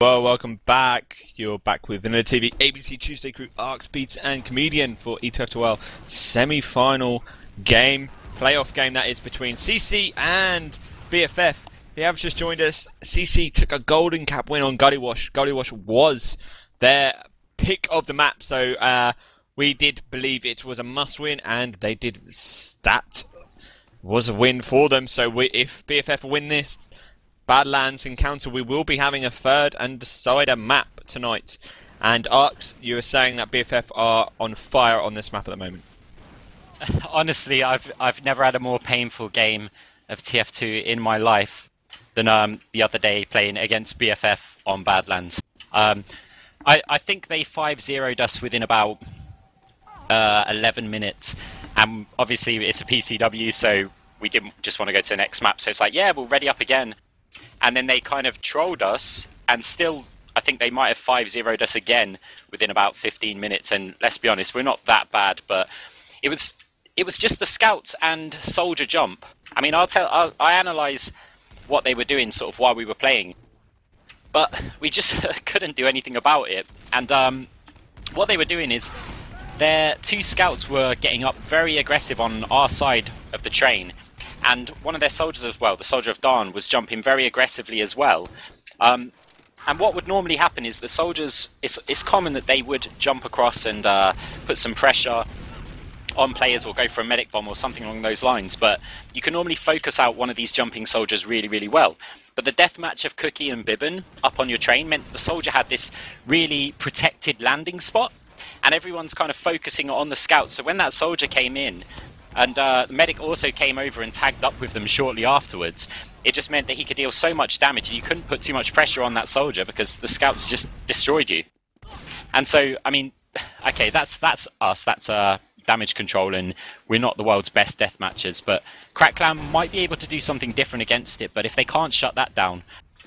Well, welcome back. You're back with VanillaTV, ABC Tuesday Crew, Arcs, Beats and Comedian for ETF2L semi-final game, playoff game that is between CC and BFF. If you have just joined us, CC took a golden cap win on Gully Wash. Gully Wash was their pick of the map, so we did believe it was a must-win, and they did. That was a win for them. So if BFF win this Badlands encounter, we will be having a third and decider map tonight. And Arcs, you were saying that BFF are on fire on this map at the moment. Honestly, I've never had a more painful game of TF2 in my life than the other day playing against BFF on Badlands. I think they 5-0'd us within about 11 minutes, and obviously it's a PCW, so we didn't just want to go to the next map, so it's like, yeah, we'll ready up again. And then they kind of trolled us, and still, I think they might have 5-0'd us again within about 15 minutes. And let's be honest, we're not that bad, but it was just the scouts and soldier jump. I mean, I analyse what they were doing sort of while we were playing, but we just couldn't do anything about it. And what they were doing is their two scouts were getting up very aggressive on our side of the train. And one of their soldiers as well, the soldier of Dawn, was jumping very aggressively as well. And what would normally happen is the soldiers, it's common that they would jump across and put some pressure on players or go for a medic bomb or something along those lines. But you can normally focus out one of these jumping soldiers really, really well. But the deathmatch of Cookye and bybben up on your train meant the soldier had this really protected landing spot. And everyone's kind of focusing on the scout. So when that soldier came in, and the medic also came over and tagged up with them shortly afterwards, it just meant that he could deal so much damage and you couldn't put too much pressure on that soldier because the scouts just destroyed you. And so, I mean, okay, that's us, that's damage control, and we're not the world's best deathmatchers, but Crackland might be able to do something different against it. But if they can't shut that down,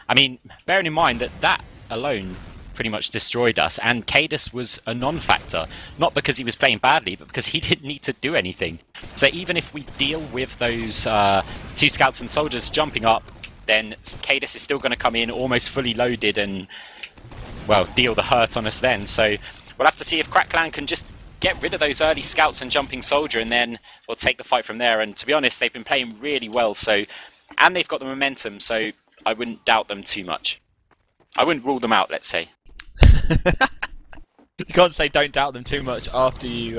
I mean, bearing in mind that alone pretty much destroyed us, and kaidus was a non-factor, not because he was playing badly, but because he didn't need to do anything. So even if we deal with those two scouts and soldiers jumping up, then kaidus is still going to come in almost fully loaded and, well, deal the hurt on us then. So we'll have to see if Crackland can just get rid of those early scouts and jumping soldier, and then we'll take the fight from there. And to be honest, they've been playing really well, so, and they've got the momentum, so I wouldn't doubt them too much. I wouldn't rule them out, let's say. You can't say don't doubt them too much after you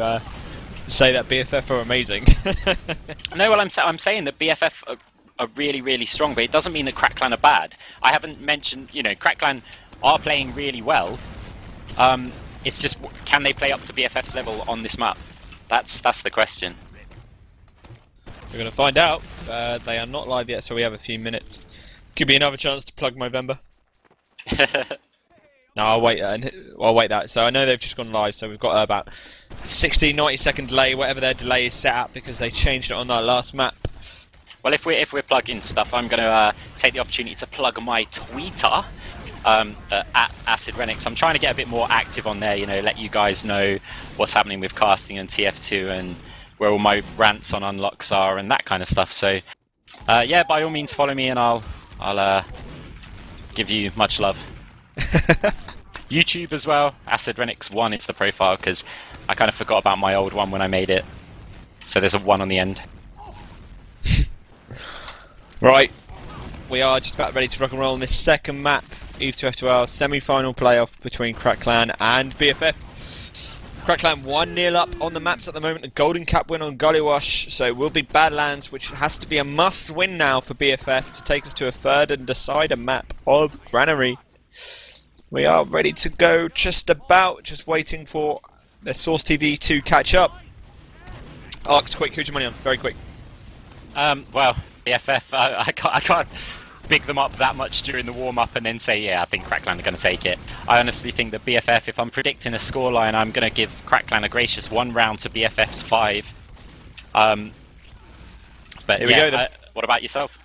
say that BFF are amazing. No, well, I'm saying that BFF are really, really strong, but it doesn't mean that Crackland are bad. I haven't mentioned, you know, Crackland are playing really well. It's just, can they play up to BFF's level on this map? That's the question. We're going to find out. They are not live yet, so we have a few minutes. Could be another chance to plug Movember. No, I'll wait that. So I know they've just gone live, so we've got about 90 second delay, whatever their delay is set at, because they changed it on that last map. Well, if we're plugging stuff, I'm going to take the opportunity to plug my Twitter at Acid Renix. I'm trying to get a bit more active on there, you know, let you guys know what's happening with casting and TF2 and where all my rants on unlocks are and that kind of stuff. So yeah, by all means follow me and I'll give you much love. YouTube as well, Acid Renix 1 is the profile, because I kind of forgot about my old one when I made it. So there's a 1 on the end. Right, we are just about ready to rock and roll on this second map, ETF2L semi-final playoff between Crackland and BFF. Crackland 1-0 up on the maps at the moment, a golden cap win on Gully Wash, so it will be Badlands, which has to be a must-win now for BFF to take us to a third and decider map of Granary. We are ready to go, just waiting for the Source TV to catch up. Arcs, quick, who's your money on? Very quick. Well, BFF, I can't big them up that much during the warm-up and then say, yeah, I think Crackland are going to take it. I honestly think that BFF, if I'm predicting a scoreline, I'm going to give Crackland a gracious 1 round to BFF's 5. But here we go then. What about yourself?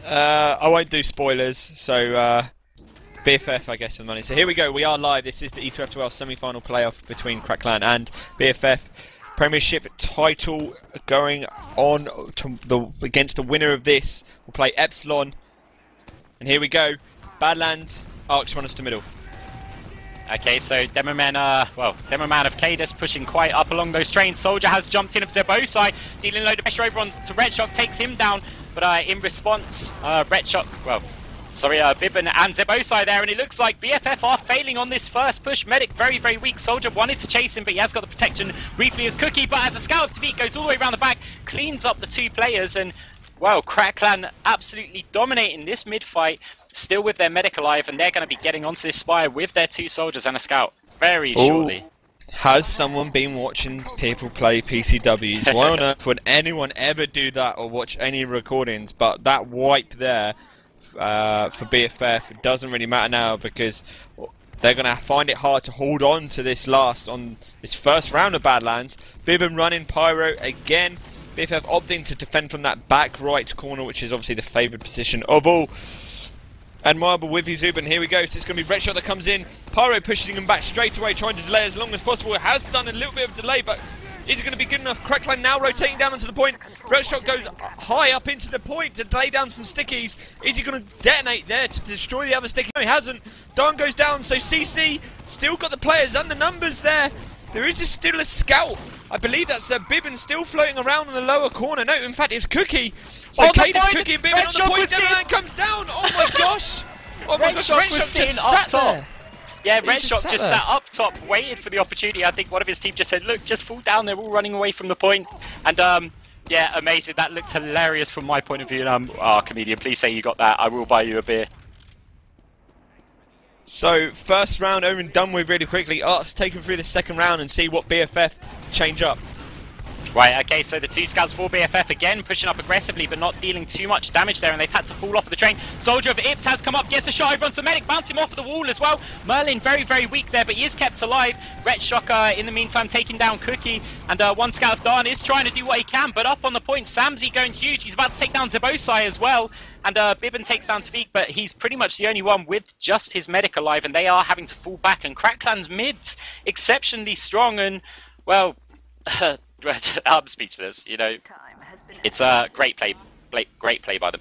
I won't do spoilers, so BFF, I guess, for the money. So here we go, we are live. This is the ETF2L semi-final playoff between Crackland and BFF. Premiership title going on to against the winner of this. We'll play Epsilon. And here we go. Badlands, Arcs run us to middle. Okay, so Demoman of kaidus pushing quite up along those trains. Soldier has jumped in of Zebbosai, dealing a load of pressure over onto Red Shock, takes him down. But in response, bybben and Zebbosai there, and it looks like BFF are failing on this first push. Medic very, very weak. Soldier wanted to chase him, but he has got the protection briefly as Cookye, but as a scout, tviq goes all the way around the back, cleans up the two players, and wow, Crackland absolutely dominating this mid-fight, still with their medic alive, and they're going to be getting onto this spire with their two soldiers and a scout very shortly. Has someone been watching people play PCWs? Why on earth would anyone ever do that or watch any recordings? But that wipe there for BFF doesn't really matter now, because they're going to find it hard to hold on to this first round of Badlands. bybben running Pyro again. BFF opting to defend from that back right corner, which is obviously the favoured position of all. Admirable with his Uber, and here we go. So it's going to be Red Shot that comes in. Pyro pushing him back straight away, trying to delay as long as possible. It has done a little bit of delay, but is it going to be good enough? Crackline now rotating down onto the point. Red Shot goes high up into the point to lay down some stickies. Is he going to detonate there to destroy the other sticky? No, he hasn't. Don goes down, so CC still got the players and the numbers there. There is still a scout. I believe that's bybben still floating around in the lower corner. No, in fact, it's Cookye. So kaidus, Cookye, and bybben on the point. Mirelin comes down. Oh my gosh. Oh my gosh, Red Shot just sat there. Yeah, Red Shot just sat up top, waited for the opportunity. I think one of his team just said, look, just fall down. They're all running away from the point. And yeah, amazing. That looked hilarious from my point of view. Comedian, please say you got that. I will buy you a beer. So, first round over and done with really quickly. Arts taken through the second round and see what BFF change up. Right, okay, so the two scouts for BFF again pushing up aggressively but not dealing too much damage there, and they've had to fall off of the train. Soldier of Ips has come up, gets a shot over onto Medic, bounce him off of the wall as well. Mirelin very, very weak there, but he is kept alive. Red Shocker in the meantime taking down Cookye, and one scout of Darn is trying to do what he can, but up on the point, smzi going huge. He's about to take down Zebbosai as well, and bybben takes down tviq, but he's pretty much the only one with just his medic alive, and they are having to fall back, and Crackland's mids exceptionally strong, and well, I'm speechless, you know. It's a great play by them.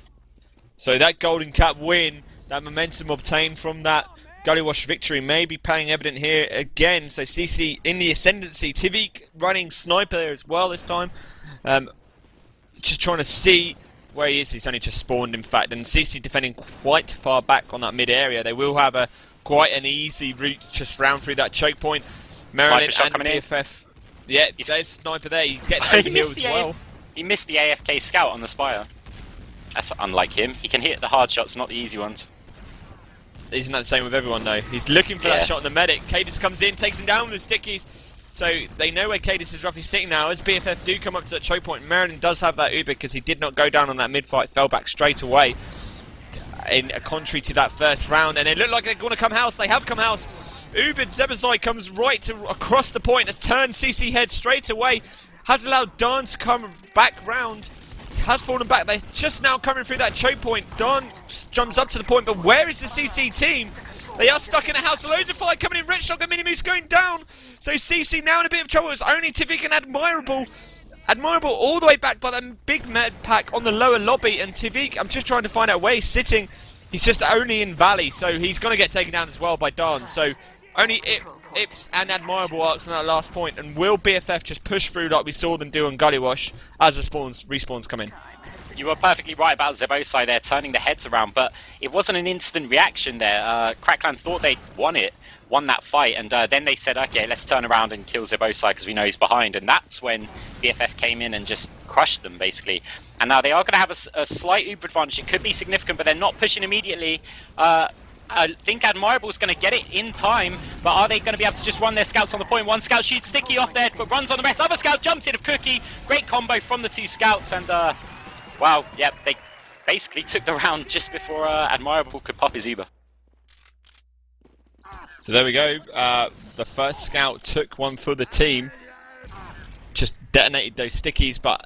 So that golden cap win, that momentum obtained from that Gully Wash victory may be paying evident here again. So CC in the ascendancy, tviq running sniper there as well this time. Just trying to see where he is. He's only just spawned, in fact, and CC defending quite far back on that mid area. They will have quite an easy route just round through that choke point. Mirelin and BFF. Yeah, there's sniper there. He's getting over heal as well. He missed the AFK scout on the spire. That's unlike him. He can hit the hard shots, not the easy ones. Isn't that the same with everyone though? He's looking for that shot on the medic. kaidus comes in, takes him down with the stickies. So they know where kaidus is roughly sitting now. As BFF do come up to that choke point, Mirelin does have that Uber because he did not go down on that mid-fight, fell back straight away. In a contrary to that first round, and it looked like they're going to come house. They have come house. Uber Zebbosai comes right across the point, has turned CC head straight away, has allowed Darn to come back round, has fallen back. They're just now coming through that choke point. Darn jumps up to the point, but where is the CC team? They are stuck in a house. Loads of fire coming in. Red Shock and minimoose going down. So CC now in a bit of trouble. It's only tviq and Admirable. Admirable all the way back by that big med pack on the lower lobby, and tviq, I'm just trying to find out where he's sitting. He's just only in Valley, so he's going to get taken down as well by Darn. So only Ips and Admirable arcs on that last point, and will BFF just push through like we saw them do on Gully Wash as the respawns come in? You were perfectly right about Zebbosai there, turning the heads around, but it wasn't an instant reaction there. Crackland thought they'd won that fight, and then they said, okay, let's turn around and kill Zebbosai because we know he's behind, and that's when BFF came in and just crushed them, basically. And now they are going to have a slight Uber advantage. It could be significant, but they're not pushing immediately. I think Admirable is going to get it in time, but are they going to be able to just run their scouts on the point? One scout shoots Sticky off there, but runs on the rest. Other scout jumps in of Cookye. Great combo from the two scouts, and wow, yep, they basically took the round just before Admirable could pop his Uber. So there we go. The first scout took one for the team. Just detonated those stickies, but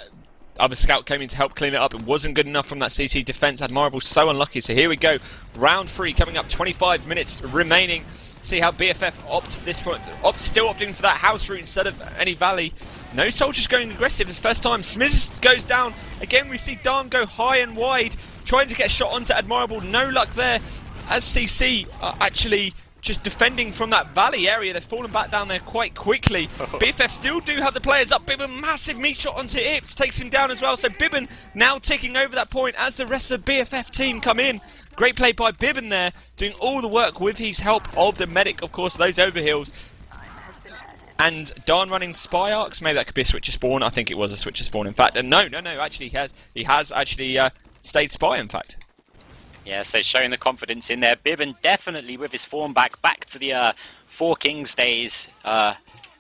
other scout came in to help clean it up. It wasn't good enough from that CC defense. Admirable so unlucky. So here we go. Round 3 coming up. 25 minutes remaining. See how BFF opts this point. Still opting for that house route instead of any Valley. No soldiers going aggressive this first time. smzi goes down. Again, we see Darn go high and wide, trying to get a shot onto Admirable. No luck there. as CC are actually just defending from that valley area. They've fallen back down there quite quickly. BFF still do have the players up. bybben, massive meat shot onto Ips, takes him down as well. So bybben now ticking over that point as the rest of the BFF team come in. Great play by bybben there, doing all the work with his help of the medic, of course, those overheals. And Darn running spy arcs. Maybe that could be a switcher spawn. I think it was a switcher spawn, in fact. No, actually he has actually stayed spy, in fact. Yeah, so showing the confidence in there. bybben definitely with his form back to the Four Kings days,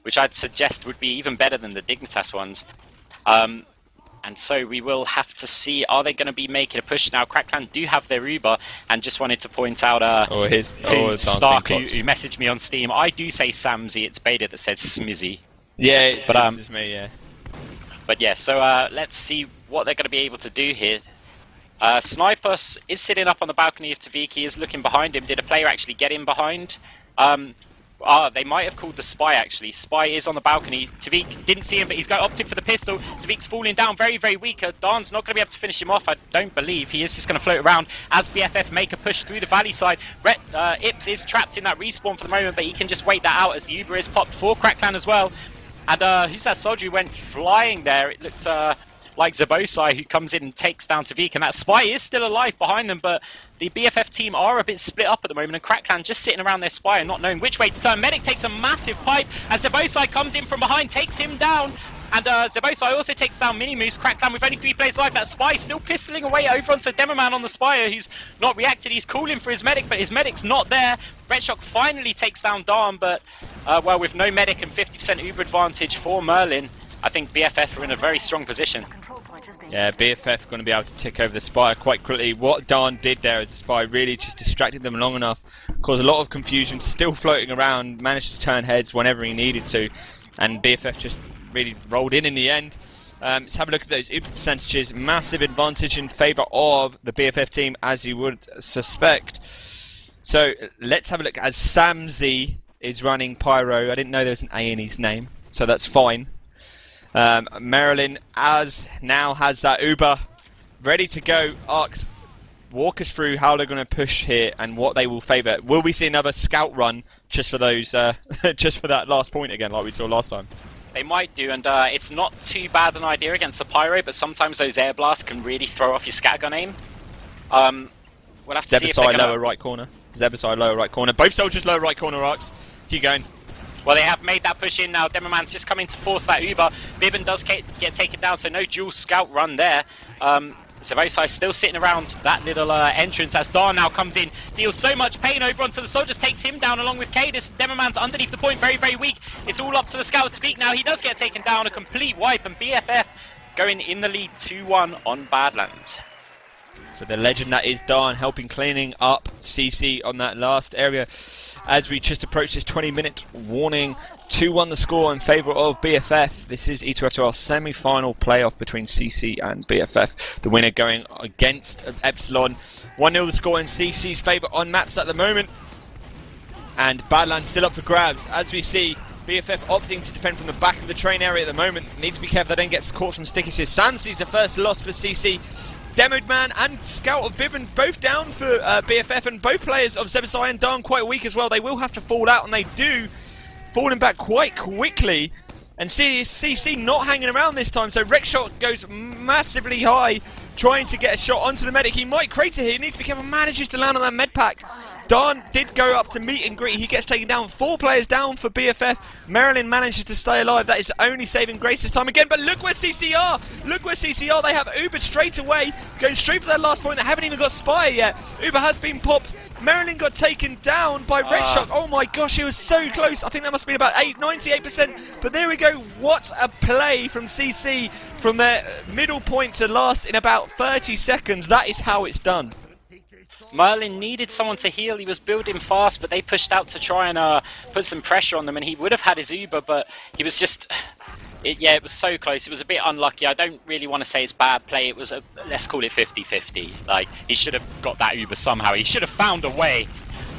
which I'd suggest would be even better than the Dignitas ones. And so we will have to see, are they going to be making a push now? Crackland do have their Uber, and just wanted to point out to Stark, who messaged me on Steam. I do say smzi, it's Beta that says smzi. Yeah, it's me, yeah. But yeah, so let's see what they're going to be able to do here. Snipers is sitting up on the balcony of tviq. He is looking behind him. Did a player actually get in behind? They might have called the spy, actually. Spy is on the balcony. tviq didn't see him, but he's opted for the pistol. tviq's falling down very, very weak. Darn's not going to be able to finish him off, I don't believe. He is just going to float around as BFF make a push through the valley side. Ips is trapped in that respawn for the moment, but he can just wait that out as the Uber is popped for Crackland as well. And who's that soldier who went flying there? It looked like Zebbosai, who comes in and takes down tviq, and that spy is still alive behind them, but the BFF team are a bit split up at the moment, and Crackland just sitting around their spy and not knowing which way to turn. Medic takes a massive pipe as Zebbosai comes in from behind, takes him down, and Zebbosai also takes down minimoose. Crackland with only 3 players alive. That spy still pistoling away over onto Demoman on the Spire, who's not reacted. He's calling for his medic, but his medic's not there. Redshock finally takes down Darn, but well, with no medic and 50% Uber advantage for Mirelin, I think BFF are in a very strong position. Yeah, BFF going to be able to tick over the Spire quite quickly. What Darn did there as a spy really just distracted them long enough, caused a lot of confusion, still floating around, managed to turn heads whenever he needed to, and BFF just really rolled in the end. Let's have a look at those Uber percentages. Massive advantage in favour of the BFF team, as you would suspect. So let's have a look as smzi is running Pyro. I didn't know there was an A in his name, so that's fine. Mirelin now has that Uber ready to go. Arcs, walk us through how they're going to push here and what they will favour. Will we see another scout run just for those, just for that last point again, like we saw last time? They might do, and it's not too bad an idea against the Pyro, but sometimes those air blasts can really throw off your scattergun aim. We'll have to see if they're lower right corner. Zebbosai lower right corner. Both soldiers lower right corner. Arcs, keep going. Well, they have made that push in now. Demoman's just coming to force that Uber. bybben does get taken down, so no dual scout run there. Zebbosai still sitting around that little entrance as Darn now comes in. Deals so much pain over onto the soldiers, takes him down along with kaidus. Demoman's underneath the point, very, very weak. It's all up to the scout tviq now. He does get taken down, a complete wipe, and BFF going in the lead 2-1 on Badlands. For the legend that is Darn, helping cleaning up CC on that last area. As we just approach this 20-minute warning, 2-1 the score in favour of BFF. This is ETF2L semi-final playoff between CC and BFF. The winner going against Epsilon. 1-0 the score in CC's favour on maps at the moment. And Badlands still up for grabs. As we see, BFF opting to defend from the back of the train area at the moment. Need to be careful they don't get caught from stickies. smzi's the first loss for CC. Demoed Man and Scout of bybben both down for BFF, and both players of Zebbosai and Darn quite weak as well. They will have to fall out, and they do, falling back quite quickly. And CC not hanging around this time, so Rekshot goes massively high, trying to get a shot onto the medic. He might crater here, he needs to be careful, manages to land on that med pack. Darn did go up to meet and greet, he gets taken down. 4 players down for BFF. Mirelin manages to stay alive, that is the only saving grace this time again. But look where CC are! Look where CC are, they have Uber straight away, going straight for that last point. They haven't even got Spire yet. Uber has been popped. Mirelin got taken down by Redshock. Oh my gosh, he was so close. I think that must have been about 98%. But there we go. What a play from CC from their middle point to last in about 30 seconds. That is how it's done. Mirelin needed someone to heal. He was building fast, but they pushed out to try and put some pressure on them, and he would have had his Uber, but he was just... yeah, it was so close. It was a bit unlucky. I don't really want to say it's bad play. It was let's call it 50-50. Like, he should have got that Uber somehow. He should have found a way.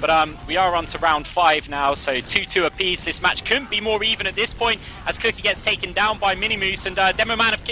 But we are on to round 5 now, so 2-2 apiece. This match couldn't be more even at this point as Cookye gets taken down by minimoose, and Demoman of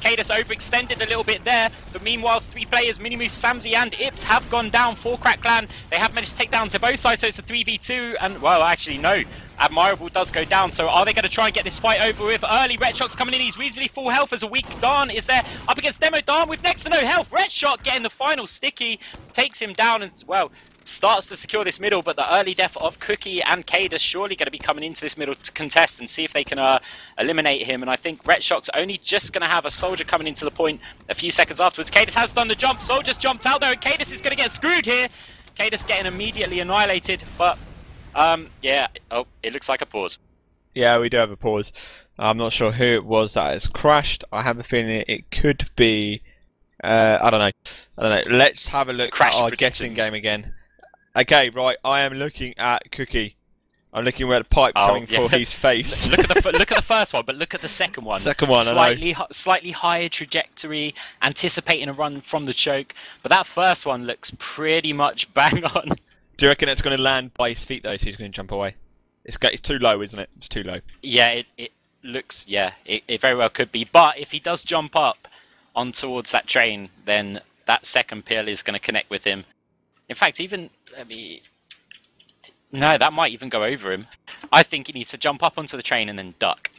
kaidus overextended a little bit there. But meanwhile, 3 players, minimoose, smzi and ips, have gone down for Crackland. They have managed to take down Zebbosai, so it's a 3v2, and well, actually no. Admirable does go down, so are they going to try and get this fight over with? Early, Red Shock's coming in, he's reasonably full health as a weak Darn is there up against Demo. Darn with next to no health. Red Shock getting the final sticky, takes him down and, well, starts to secure this middle, but the early death of Cookye and kaidus surely going to be coming into this middle to contest and see if they can eliminate him. And I think Red Shock's only just going to have a soldier coming into the point a few seconds afterwards. kaidus has done the jump, soldier's jumped out there, and kaidus is going to get screwed here. kaidus getting immediately annihilated, but yeah, oh, it looks like a pause. Yeah, we do have a pause. I'm not sure who it was that has crashed. I have a feeling it could be, I don't know. Let's have a look at our guessing game again. Okay, right, I am looking at Cookye. I'm looking where the pipe coming for his face. look at the first one, but look at the second one. Second one, slightly higher trajectory, anticipating a run from the choke. But that first one looks pretty much bang on. Do you reckon it's going to land by his feet though, so he's going to jump away? It's too low, isn't it? It's too low. Yeah, it looks, yeah, it very well could be. But if he does jump up on towards that train, then that second pill is going to connect with him. In fact, even, no, that might even go over him. I think he needs to jump up onto the train and then duck.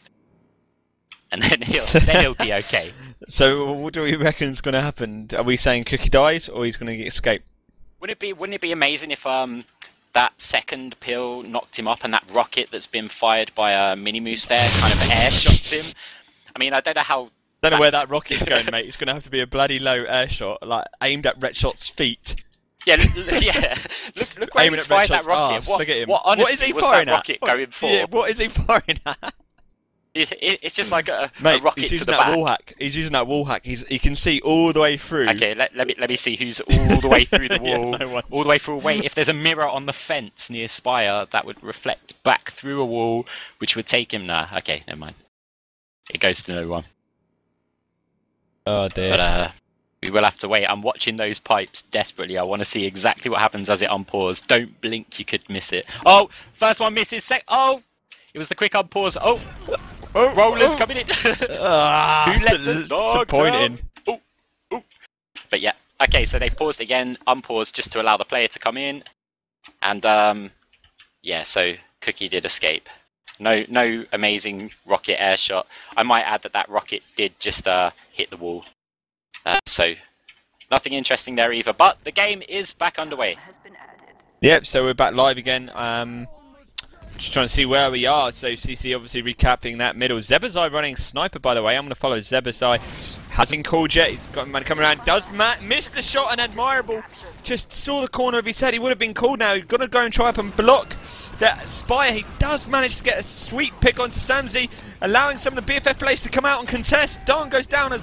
And then he'll be okay. So what do we reckon is going to happen? Are we saying Cookye dies or he's going to escape? Wouldn't it be amazing if that second pill knocked him up and that rocket that's been fired by a minimoose there kind of air shots him? I mean, I don't know how. Don't know where that rocket's going, mate. It's going to have to be a bloody low air shot, like aimed at Red Shot's feet. Yeah, yeah. Look where he's fired that rocket. Look at him. What is he firing at? Rocket going for? Yeah, what is he firing at? It's just like a rocket he's to the back. wall hack. He's using that wall hack. He can see all the way through. Okay, let me see who's all the way through the wall. Yeah, all the way through. Wait, if there's a mirror on the fence near Spire, that would reflect back through a wall, which would take him. Nah, okay, never mind. It goes to no one. Oh dear. But we will have to wait. I'm watching those pipes desperately. I want to see exactly what happens as it unpause. Don't blink, you could miss it. Oh, first one misses. Oh, it was the quick unpause. Oh. Rollers coming in. Who let the dogs disappointing. Out? Oh. But yeah, okay, so they paused again, unpaused just to allow the player to come in. And yeah, so Cookye did escape. No amazing rocket air shot. I might add that rocket did just hit the wall. So nothing interesting there either. But the game is back underway. Yep, so we're back live again. Just trying to see where we are. So CC obviously recapping that middle. Zebbosai running sniper, by the way. I'm going to follow Zebbosai. Hasn't called yet. He's got man coming around. Does miss the shot, and Admirable just saw the corner of his head. He would have been called now. He's going to go and try up and block that Spire. He does manage to get a sweet pick onto smzi, allowing some of the BFF players to come out and contest. Darn goes down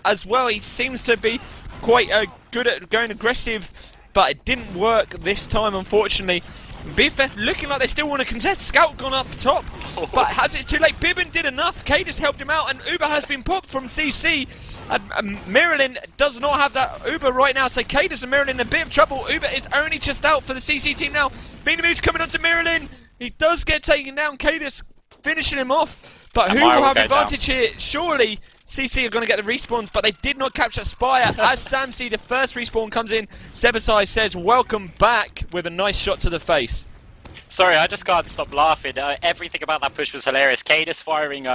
as well. He seems to be quite good at going aggressive, but it didn't work this time, unfortunately. BFF looking like they still want to contest. Scout gone up top, but has it's too late. bybben did enough. kaidus helped him out, and Uber has been popped from CC. Mirelin does not have that Uber right now, so kaidus and Mirelin in a bit of trouble. Uber is only just out for the CC team now. minimoose coming onto Mirelin. He does get taken down. kaidus finishing him off, but who will have advantage here? Surely CC are going to get the respawns, but they did not capture Spire. As smzi, the first respawn comes in, Zebbosai says welcome back with a nice shot to the face. Sorry, I just can't stop laughing. Everything about that push was hilarious. kaidus firing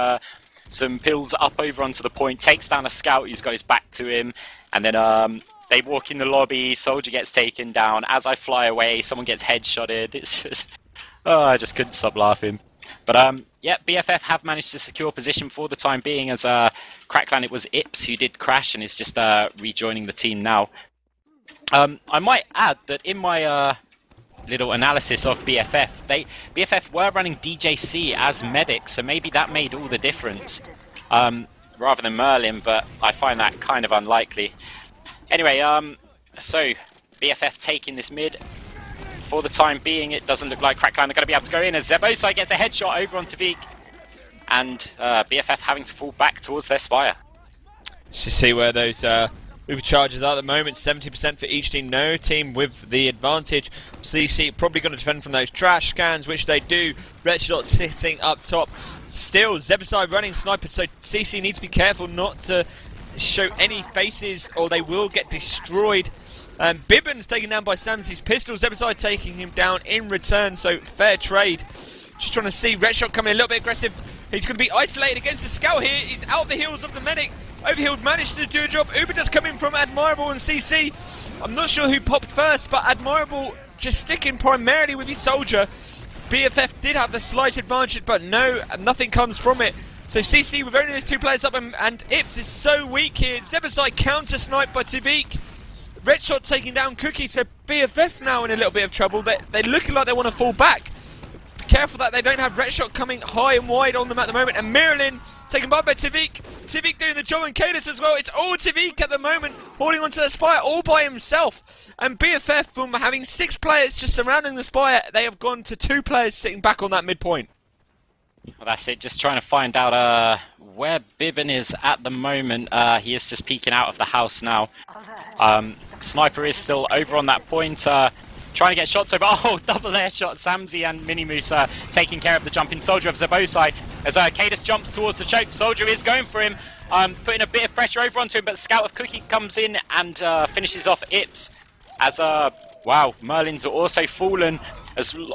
some pills up over onto the point, takes down a scout who's got his back to him, and then they walk in the lobby, soldier gets taken down. As I fly away, someone gets headshotted. It's just, oh, I just couldn't stop laughing. But yeah, BFF have managed to secure position for the time being, as Crackland, it was Ips who did crash and is just rejoining the team now. I might add that in my little analysis of BFF, BFF were running DJC as medics, so maybe that made all the difference rather than Mirelin, but I find that kind of unlikely. Anyway, so BFF taking this mid. For the time being, it doesn't look like Crackland are going to be able to go in, as Zebbosai gets a headshot over on tviq, and BFF having to fall back towards their Spire. To see where those Uber charges are at the moment 70% for each team. No team with the advantage. CC probably going to defend from those trash cans, which they do. Red Shot sitting up top. Still, Zebbosai running snipers, so CC need to be careful not to show any faces or they will get destroyed. Bybben's taken down by smzi's pistol. Zebbosai taking him down in return, so fair trade. Just trying to see Red Shot coming a little bit aggressive. He's going to be isolated against the scout here. He's out the heels of the medic. Overhealed managed to do a job. Uber does come in from Admirable and CC. I'm not sure who popped first, but Admirable just sticking primarily with his soldier. BFF did have the slight advantage, but no, nothing comes from it. So CC with only those two players up, and Ips is so weak here. Zebbosai counter-sniped by tviq. Red Shot taking down cookye, so BFF now in a little bit of trouble. They're looking like they want to fall back. Be careful that they don't have Red Shot coming high and wide on them at the moment. And Mirelin taken by tviq. tviq doing the job, and kaidus as well. It's all tviq at the moment, holding onto the spire all by himself. And BFF, from having 6 players just surrounding the spire, they have gone to 2 players sitting back on that midpoint. Well, that's it. Just trying to find out where bybben is at the moment. He is just peeking out of the house now. Sniper is still over on that point. Trying to get shots over. Oh, double air shot. smzi and minimoose taking care of the jumping soldier of Zebbosai. As kaidus jumps towards the choke, soldier is going for him. Putting a bit of pressure over onto him, but scout of cookye comes in and finishes off Ips. As wow, Merlins are also fallen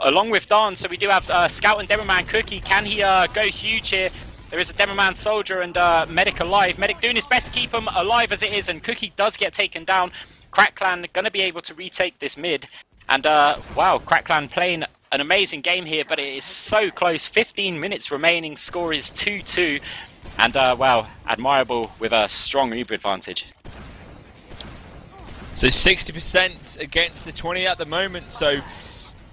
along with Dawn. So we do have scout and demoman cookye. Can he go huge here? There is a demoman soldier and medic alive. Medic doing his best to keep him alive as it is, and cookye does get taken down. Crack Clan going to be able to retake this mid. And wow, Crack Clan playing an amazing game here, but it is so close. 15 minutes remaining, score is 2-2. And wow, Admirable with a strong Uber advantage. So 60% against the 20 at the moment, so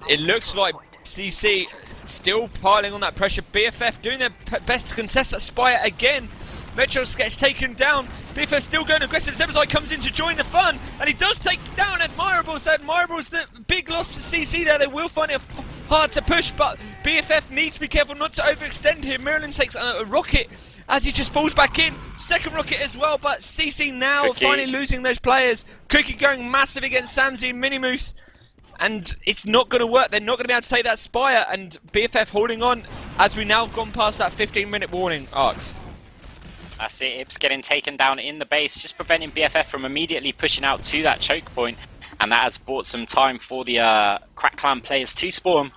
it looks like CC still piling on that pressure. BFF doing their best to contest that spire again. Metros gets taken down. BFF still going aggressive. Zebbosai comes in to join the fun, and he does take down Admirable. So Admirable's the big loss to CC there. They will find it hard to push, but BFF needs to be careful not to overextend here. Mirelin takes a rocket as he just falls back in. Second rocket as well, but CC now finally losing those players. cookye going massive against smzi and minimoose. And it's not going to work. They're not going to be able to take that spire, and BFF holding on as we now have gone past that 15-minute warning arcs. That's it, Ips getting taken down in the base, just preventing BFF from immediately pushing out to that choke point. And that has bought some time for the Crack Clan players to spawn.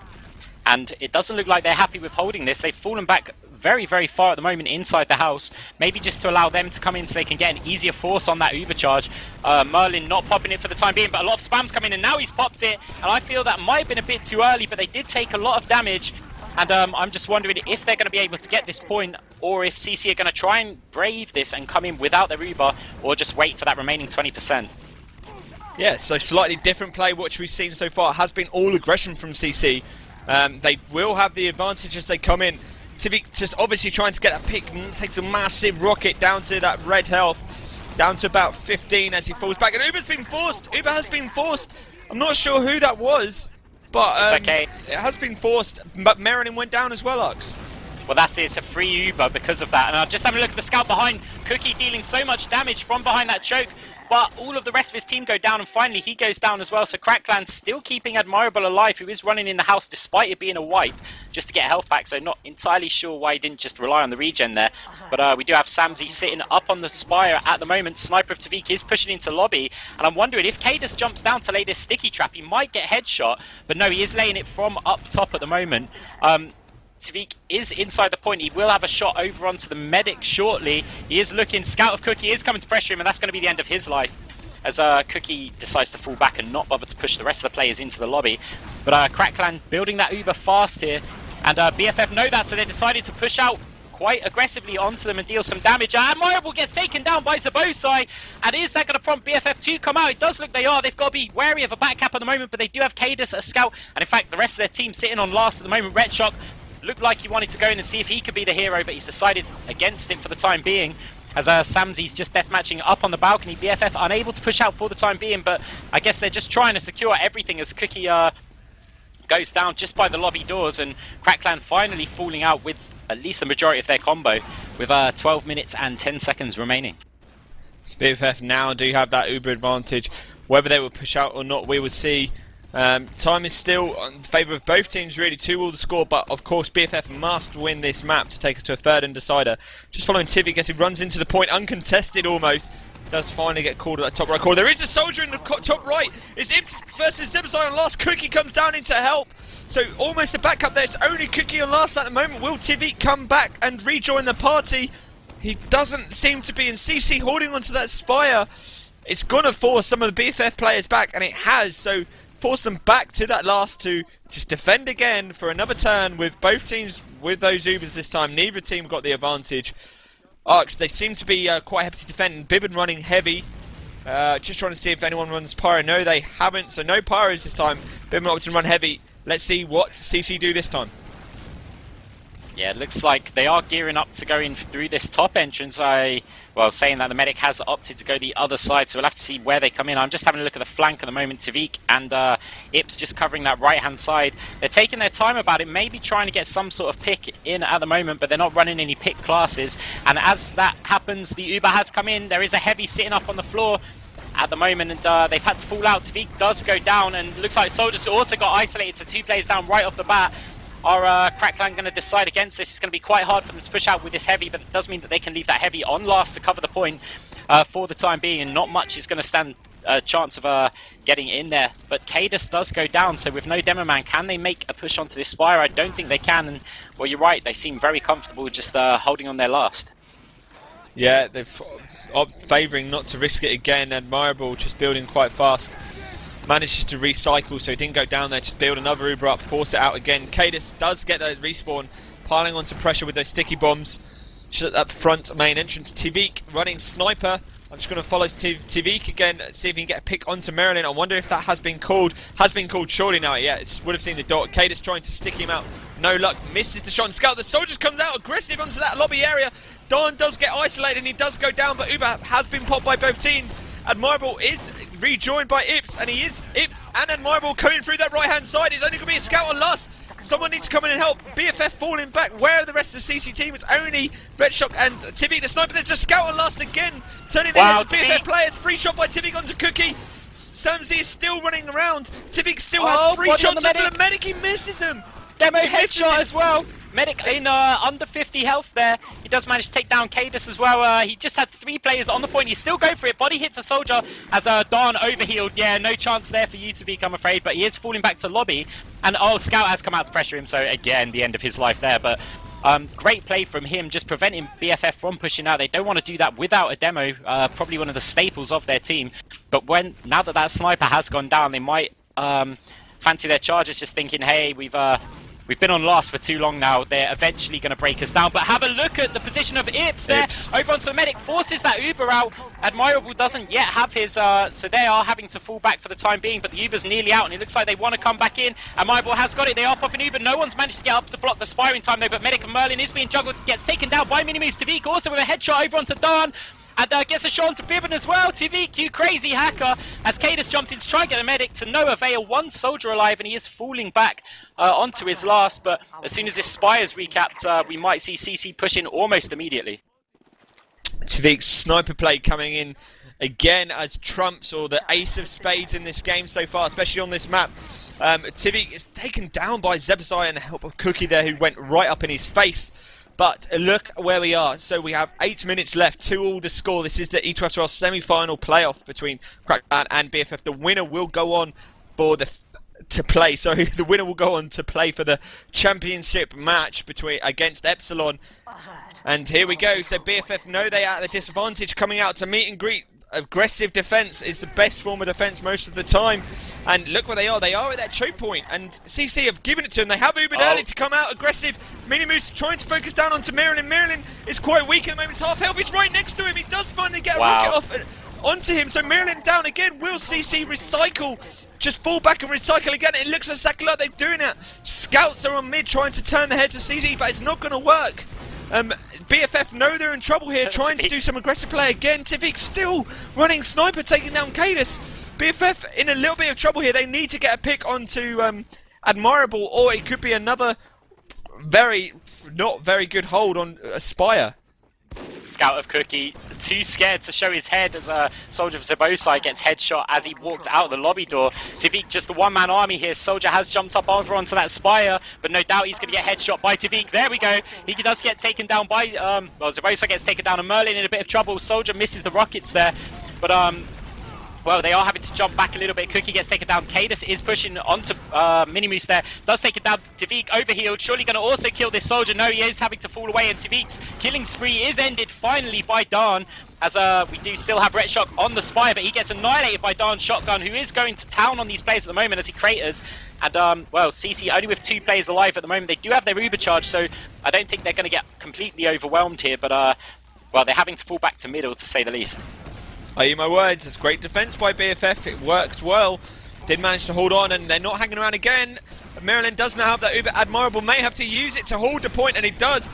And it doesn't look like they're happy with holding this. They've fallen back very, very far at the moment inside the house. Maybe just to allow them to come in so they can get an easier force on that Uber charge. Merlin not popping it for the time being, but a lot of spam's coming in. Now he's popped it, and I feel that might have been a bit too early, but they did take a lot of damage. And I'm just wondering if they're going to be able to get this point, or if CC are going to try and brave this and come in without their Uber, or just wait for that remaining 20%. Yeah, so slightly different play. What we've seen so far has been all aggression from CC. They will have the advantage as they come in. tviq just obviously trying to get that pick, takes a massive rocket down to that red health, down to about 15 as he falls back. And Uber's been forced. Uber has been forced. I'm not sure who that was, but it's okay. It has been forced. But Mirelin went down as well, Ux. Well, that's it. It's a free Uber because of that. And I'll just have a look at the scout behind. cookye dealing so much damage from behind that choke. But all of the rest of his team go down, and finally he goes down as well. So Crack Clan still keeping Admirable alive, who is running in the house despite it being a wipe, just to get health back. So not entirely sure why he didn't just rely on the regen there. But we do have smzi sitting up on the spire at the moment. Sniper of tviq is pushing into lobby, and I'm wondering if kaidus jumps down to lay this sticky trap, he might get headshot. But no, he is laying it from up top at the moment. tviq is inside the point. He will have a shot over onto the medic shortly. He is looking. Scout of cookye is coming to pressure him, and that's going to be the end of his life, as cookye decides to fall back and not bother to push the rest of the players into the lobby. But Crack Clan building that Uber fast here, and BFF know that, so they decided to push out quite aggressively onto them and deal some damage. Admirable gets taken down by Zebbosai, and is that going to prompt BFF to come out? It does look they are. They've got to be wary of a back cap at the moment, but they do have kaidus, a scout, and in fact the rest of their team sitting on last at the moment. Red Shock looked like he wanted to go in and see if he could be the hero, but he's decided against it for the time being, as smzi's just deathmatching up on the balcony. BFF unable to push out for the time being, but I guess they're just trying to secure everything as cookye goes down just by the lobby doors, and Crack Clan finally falling out with at least the majority of their combo, with 12 minutes and 10 seconds remaining. So BFF now do have that Uber advantage. Whether they will push out or not, we will see. Time is still in favour of both teams, really, 2-all the score, but of course BFF must win this map to take us to a third and decider. Just following tviq as he runs into the point, uncontested almost. Does finally get called at the top right corner. There is a soldier in the top right. It's Ips versus Zebbosai on last. Cookye comes down in to help. So almost a backup there. It's only Cookye on last at the moment. Will tviq come back and rejoin the party? He doesn't seem to be, and CC holding onto that spire. It's going to force some of the BFF players back, and it has. So force them back to that last to just defend again for another turn with both teams with those Ubers this time. Neither team got the advantage. Arcs, they seem to be quite happy to defend. bybben running heavy. Just trying to see if anyone runs pyro. No, they haven't. So no pyros this time. bybben opts to run heavy. Let's see what CC do this time. Yeah, it looks like they are gearing up to go in through this top entrance. Well, saying that the medic has opted to go the other side, so we'll have to see where they come in. I'm just having a look at the flank at the moment. tviq and Ips just covering that right-hand side. They're taking their time about it, maybe trying to get some sort of pick in at the moment, but they're not running any pick classes. And as that happens, the Uber has come in. There is a heavy sitting up on the floor at the moment, and they've had to fall out. tviq does go down, and looks like Soldiers also got isolated, so 2 players down right off the bat. Are Crackland going to decide against this? It's going to be quite hard for them to push out with this heavy, but it does mean that they can leave that heavy on last to cover the point for the time being, and not much is going to stand a chance of getting in there. But kaidus does go down, so with no demo man, can they make a push onto this spire? I don't think they can, and well, you're right, they seem very comfortable just holding on their last. Yeah, they've favouring not to risk it again. Admirable just building quite fast. Manages to recycle, so he didn't go down there, just build another Uber up, force it out again. kaidus does get the respawn, piling on some pressure with those sticky bombs. Just up front, main entrance, tviq running sniper. I'm just going to follow tviq again, see if he can get a pick onto Mirelin. I wonder if that has been called. Has been called surely now, yeah, it would have seen the dot. kaidus trying to stick him out, no luck, misses the shot and scout. The soldiers comes out aggressive onto that lobby area. Don does get isolated and he does go down, but Uber has been popped by both teams. Admirable is rejoined by Ips, and he is Ips and Admirable coming through that right hand side. It's only going to be a scout on last. Someone needs to come in and help. BFF falling back. Where are the rest of the CC team? It's only Redshock and tviq the sniper. There's a scout on last again, turning the heads of BFF players. Free shot by tviq onto Cookye. smzi is still running around. tviq still has 3 shots onto the medic. He misses him. Demo headshot as well. Medic in under 50 health there. He does manage to take down kaidus as well. He just had 3 players on the point. He's still going for it. Body hits a soldier as Don overhealed. Yeah, no chance there for you to be, I'm afraid. But he is falling back to lobby. And Scout has come out to pressure him. So again, the end of his life there. But great play from him, just preventing BFF from pushing out. They don't want to do that without a demo. Probably one of the staples of their team. But now that sniper has gone down, they might fancy their charges, just thinking, hey, we've been on last for too long now. They're eventually going to break us down. But have a look at the position of Ips there. Over onto the medic. Forces that Uber out. Admirable doesn't yet have his... so they are having to fall back for the time being. But the Uber's nearly out. And it looks like they want to come back in. Admirable has got it. They are popping Uber. No one's managed to get up to block the spire in time though. But medic and Mirelin is being juggled. Gets taken down by minimoose. tviq also with a headshot over onto Don. And gets a shot onto bybben as well. tviq, you crazy hacker. As kaidus jumps in to try and get a medic to no avail. 1 soldier alive, and he is falling back onto his last. But as soon as this spire's recapped, we might see CC pushing almost immediately. tviq's sniper play coming in again as trumps, or the ace of spades in this game so far, especially on this map. tviq is taken down by Zebbosai and the help of Cookye there, who went right up in his face. But look where we are. So we have 8 minutes left, 2-all to score. This is the ETF2L semi-final playoff between Crackland and BFF. The winner will go on for the winner will go on to play for the championship match against Epsilon. And here we go. So BFF know they are at a disadvantage, coming out to meet and greet. Aggressive defense is the best form of defense most of the time. And look where they are. They are at that choke point. And CC have given it to them. They have Ubered early to come out aggressive. minimoose trying to focus down onto Mirelin. Mirelin is quite weak at the moment. He's half health. He's right next to him. He does finally get a rocket off onto him. So Mirelin down again. Will CC recycle? Just fall back and recycle again. It looks exactly like they're doing it. Scouts are on mid trying to turn the heads of CC, but it's not going to work. BFF know they're in trouble here, trying to do some aggressive play again. tviq still running sniper, taking down kaidus. BFF in a little bit of trouble here. They need to get a pick onto Admirable, or it could be another not very good hold on Aspire. Scout of Cookye, too scared to show his head as a Soldier of Zebbosai gets headshot as he walked out the lobby door. tviq, just the one-man army here. Soldier has jumped up over onto that spire, but no doubt he's going to get headshot by tviq. There we go. He does get taken down by, well, Zebbosai gets taken down and Mirelin in a bit of trouble. Soldier misses the rockets there, but well, they are having to jump back a little bit. Cookye gets taken down. Kaidus is pushing onto minimoose there. Does take it down. tviq overhealed. Surely going to also kill this soldier. No, he is having to fall away. And tviq's killing spree is ended finally by Darn. As we do still have Retshock on the spire, but he gets annihilated by Darn's shotgun, who is going to town on these players at the moment as he craters. And, well, CC only with 2 players alive at the moment. They do have their Uber charge, so I don't think they're going to get completely overwhelmed here. But, well, they're having to fall back to middle, to say the least. I eat my words. It's great defense by BFF. It worked well. Did manage to hold on, and they're not hanging around again. Mirelin does now have that Uber. Admirable may have to use it to hold the point, and he does.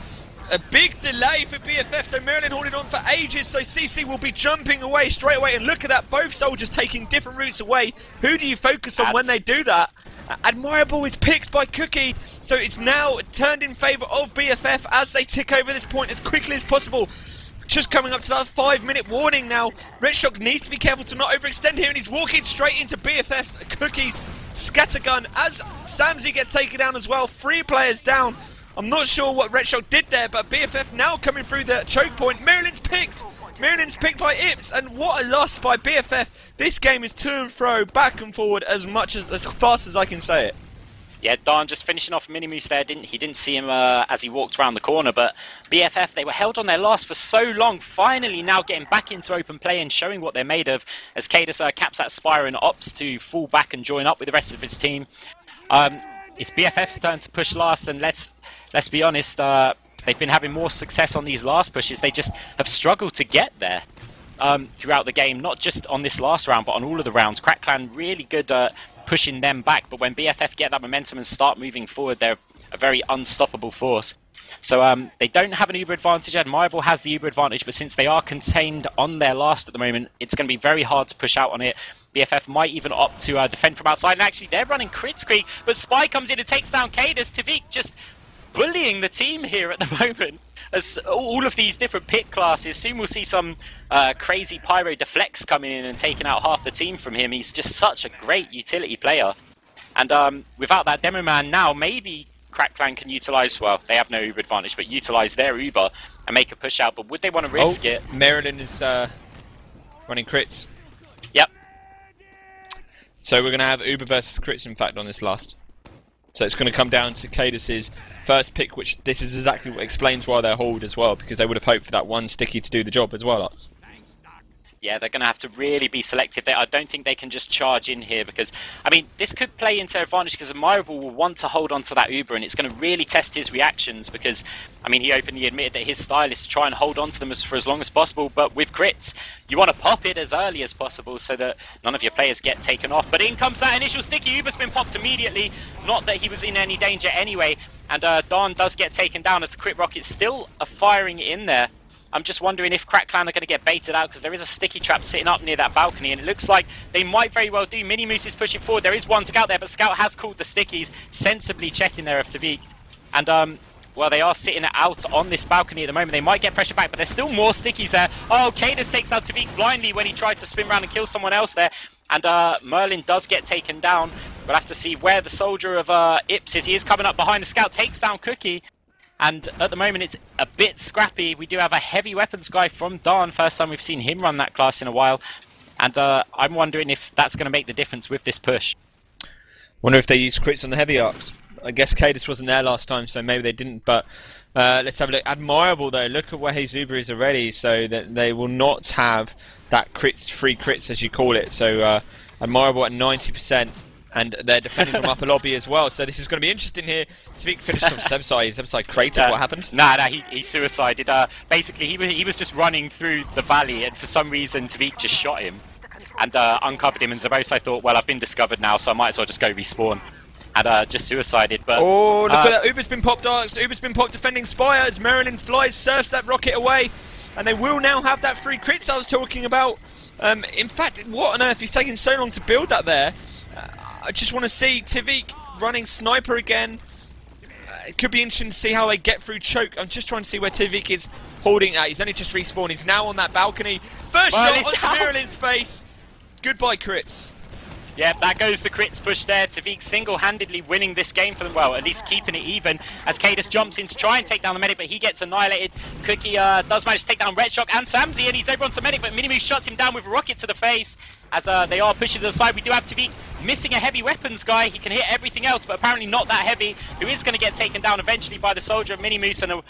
A big delay for BFF, so Mirelin holding on for ages, so CC will be jumping away straight away. And look at that, both soldiers taking different routes away. Who do you focus on when they do that? Admirable is picked by Cookye, so it's now turned in favour of BFF as they tick over this point as quickly as possible. Just coming up to that 5-minute warning now. Retshock needs to be careful to not overextend here, and he's walking straight into BFF's Cookye's scattergun as smzi gets taken down as well. 3 players down. I'm not sure what Retshock did there, but BFF now coming through the choke point. Mirelin's picked. Mirelin's picked by Ips, and what a loss by BFF. This game is to and fro, back and forward as fast as I can say it. Yeah, Darn just finishing off minimoose there. He didn't see him as he walked around the corner, but BFF, they were held on their last for so long, finally now getting back into open play and showing what they're made of as kaidus caps that spire and opts to fall back and join up with the rest of his team. It's BFF's turn to push last, and let's be honest, they've been having more success on these last pushes. They just have struggled to get there throughout the game, not just on this last round, but on all of the rounds. Crackclan really good at pushing them back, but when BFF get that momentum and start moving forward, they're a very unstoppable force. So they don't have an Uber advantage. Admirable has the Uber advantage, but since they are contained on their last at the moment, it's going to be very hard to push out on it. BFF might even opt to defend from outside, and actually they're running Kritzkrieg, but Spy comes in and takes down kaidus. tviq just bullying the team here at the moment. As all of these different pick classes, soon we'll see some crazy pyro deflects coming in and taking out half the team from him. He's just such a great utility player. And without that demo man now, maybe Crackclan can utilise, well, they have no Uber advantage, but utilise their Uber and make a push out. But would they want to risk it? Mirelin is running crits. Yep. So we're going to have Uber versus crits, in fact, on this last. So it's going to come down to kaidus's first pick, which this is exactly what explains why they're hold as well, because they would have hoped for that one sticky to do the job as well. Yeah, they're going to have to really be selective. I don't think they can just charge in here because, I mean, this could play into their advantage because Admirable will want to hold on to that Uber, and it's going to really test his reactions because, I mean, he openly admitted that his style is to try and hold on to them for as long as possible, but with crits, you want to pop it as early as possible so that none of your players get taken off. But in comes that initial sticky. Uber's been popped immediately, not that he was in any danger anyway, and Darn does get taken down as the crit rockets still are firing in there. I'm just wondering if Crackclan are going to get baited out because there is a sticky trap sitting up near that balcony, and it looks like they might very well do. minimoose is pushing forward. There is one scout there, but scout has called the stickies, sensibly checking there of tviq. And well, they are sitting out on this balcony at the moment. They might get pressure back, but there's still more stickies there. Oh, kaidus takes out tviq blindly when he tried to spin around and kill someone else there. And Mirelin does get taken down. We'll have to see where the soldier of Ips is. He is coming up behind the scout, takes down Cookye. And at the moment, it's a bit scrappy. We do have a heavy weapons guy from Darn. First time we've seen him run that class in a while. And I'm wondering if that's going to make the difference with this push. Wonder if they use crits on the heavy arcs. I guess kaidus wasn't there last time, so maybe they didn't. But let's have a look. Admirable, though. Look at where his Uber is already, so that they will not have that free crits, as you call it. So Admirable at 90%. And they're defending from upper lobby as well, so this is going to be interesting here. tviq finished off Zebbosai. Zebbosai cratered. What happened? Nah, he suicided. Basically, he was just running through the valley, and for some reason, tviq just shot him and uncovered him. And Zebbosai thought, well, I've been discovered now, so I might as well just go respawn. And just suicided. But oh, look at that! Uber's been popped, Arcs. Uber's been popped defending Spire as Mirelin flies, surfs that rocket away, and they will now have that free crits I was talking about. In fact, what on earth? He's taking so long to build that there. I just want to see tviq running sniper again. It could be interesting to see how they get through choke. I'm just trying to see where tviq is holding out. He's only just respawned. He's now on that balcony. First shot onto Mirelin's face. Goodbye, crits. Yeah, that goes the crits push there. tviq single-handedly winning this game for them. Well, at least keeping it even as kaidus jumps in to try and take down the medic, but he gets annihilated. Cookye does manage to take down Red Shock and smzi, and he's over onto medic, but minimoose shuts him down with a rocket to the face as they are pushing to the side. We do have tviq missing a heavy weapons guy. He can hit everything else, but apparently not that heavy, who is going to get taken down eventually by the soldier. minimoose and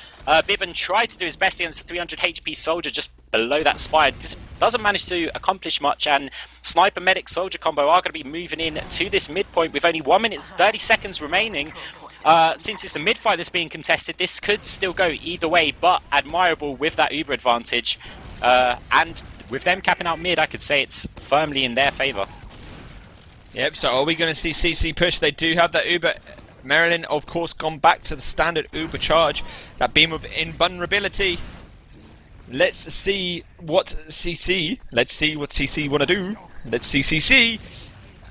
bybben try to do his best against the 300 HP soldier just below that spire. This doesn't manage to accomplish much, and sniper medic soldier combo are going to be moving in to this midpoint with only 1 minute 30 seconds remaining. Since it's the mid fight that's being contested, this could still go either way, but Admirable with that uber advantage, and with them capping out mid, I could say it's firmly in their favour. Yep, so are we going to see CC push? They do have that uber. Mirelin, of course, gone back to the standard uber charge. That beam of invulnerability. Let's see what CC want to do. Let's see CC.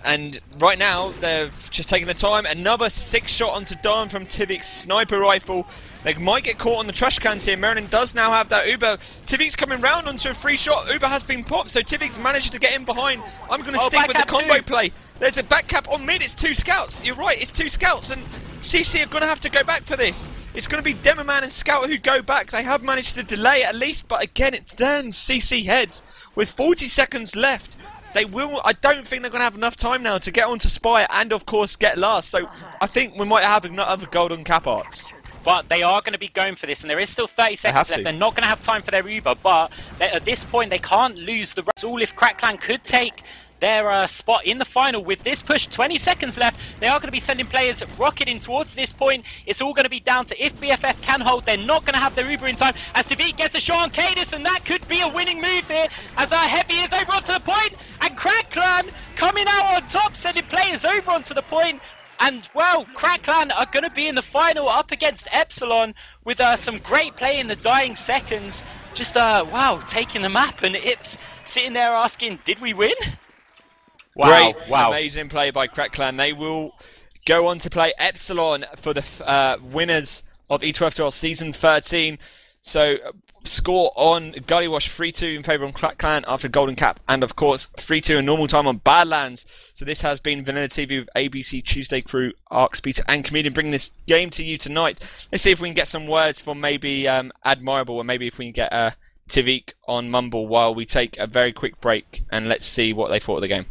And right now, they're just taking the time. Another 6 shot onto Darn from tviq's sniper rifle. They might get caught on the trash cans here. Mirelin does now have that uber. tviq's coming round onto a free shot. Uber has been popped, so tviq's managed to get in behind. I'm going to stick with the combo play. There's a back cap on mid. It's 2 scouts. You're right, it's 2 scouts. And CC are going to have to go back for this. It's going to be Demoman and Scout who go back. They have managed to delay at least, but again, it turns CC heads with 40 seconds left. They will. I don't think they're going to have enough time now to get onto Spire and, of course, get last. So I think we might have another golden cap arts. But they are going to be going for this, and there is still 30 seconds left. They're not going to have time for their Uber, but at this point, they can't lose the rest. All if Crackclan could take their spot in the final with this push. 20 seconds left. They are going to be sending players rocketing towards this point. It's all going to be down to if BFF can hold. They're not going to have their Uber in time as tviq gets a shot on kaidus, and that could be a winning move here as Heavy is over onto the point, and Crackclan coming out on top, sending players over onto the point. And, well, Crackclan are going to be in the final up against Epsilon with some great play in the dying seconds. Just, wow, taking the map, and Ips sitting there asking, did we win? Wow, great, wow. Amazing play by Crackclan. They will go on to play Epsilon for the winners of ETF2L Season 13. So, score on Gullywash 3-2 in favour of Crackclan after Golden Cap, and of course 3-2 in normal time on Badlands. So this has been VanillaTV with ABC Tuesday crew, Arcs, Peter and Comedian bringing this game to you tonight. Let's see if we can get some words from maybe Admirable, or maybe if we can get tviq on Mumble while we take a very quick break, and let's see what they thought of the game.